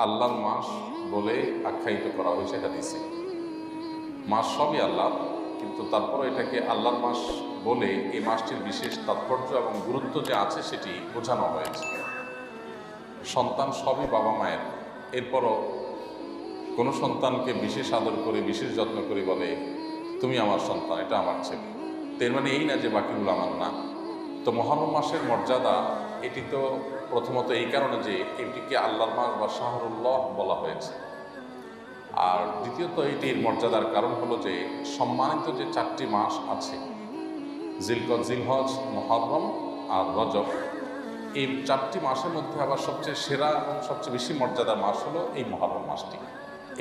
আল্লাহর মাস বলে আখ্যায়িত করা হয়েছে হাদিসে। মাস সবই আল্লাহর, কিন্তু তারপরে এটাকে আল্লাহর মাস বলে এই মাসটির বিশেষ তাৎপর্য এবং গুরুত্ব যে আছে সেটি বোঝানো হয়েছে। সন্তান সবই বাবা মায়ের, এরপরও কোনো সন্তানকে বিশেষ আদর করে বিশেষ যত্ন করে বলে তুমি আমার সন্তান, এটা আমার ছেলে। তো এর মানে এই না যে বাকিগুলো আমার না। তো মহরম মাসের মর্যাদা এটি তো প্রথমত এই কারণে যে এটিকে আল্লাহর মাস বা শাহরুল্লাহ বলা হয়েছে, আর দ্বিতীয়ত এটির মর্যাদার কারণ হলো যে সম্মানিত যে 4টি মাস আছে, জিলহজ, মুহররম আর রজব, এই 4টি মাসের মধ্যে আবার সবচেয়ে সেরা এবং সবচেয়ে বেশি মর্যাদার মাস হলো এই মুহররম মাসটি।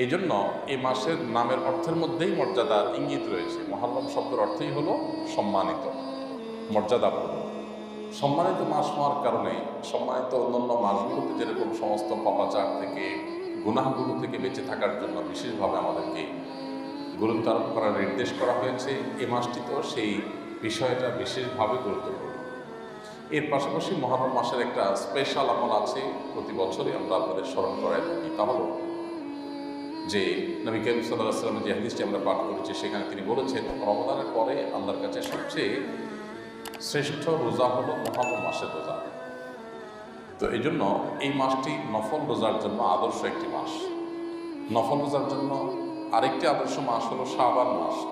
এই জন্য এই মাসের নামের অর্থের মধ্যেই মর্যাদার ইঙ্গিত রয়েছে। মুহররম শব্দের অর্থই হলো সম্মানিত, মর্যাদাপূর্ণ। সম্মানিত মাস হওয়ার কারণে সম্মানিত অন্যান্য মাসগুলোতে যেরকম সমস্ত পাপাচার থেকে, গুনাহগুলো থেকে বেঁচে থাকার জন্য বিশেষভাবে আমাদেরকে গুরুত্ব আরোপ করার নির্দেশ করা হয়েছে, এই মাসটিতেও সেই বিষয়টা বিশেষভাবে গুরুত্বপূর্ণ। এর পাশাপাশি মুহররম মাসের একটা স্পেশাল আমল আছে, প্রতি বছরই আমরা আপনাদের স্মরণ করাই থাকি। তা হলো যে নবী করিম সাল্লাল্লাহু আলাইহি ওয়াসাল্লামের যে হাদিসটি আমরা পাঠ করেছি, সেখানে তিনি বলেছেন রমজানের পরে আল্লাহর কাছে সবচেয়ে শ্রেষ্ঠ রোজা হলো মুহররম মাসের রোজা। তো এই জন্য এই মাসটি নফল রোজার জন্য আদর্শ একটি মাস। নফল রোজার জন্য আরেকটি আদর্শ মাস হলো শাবান মাস।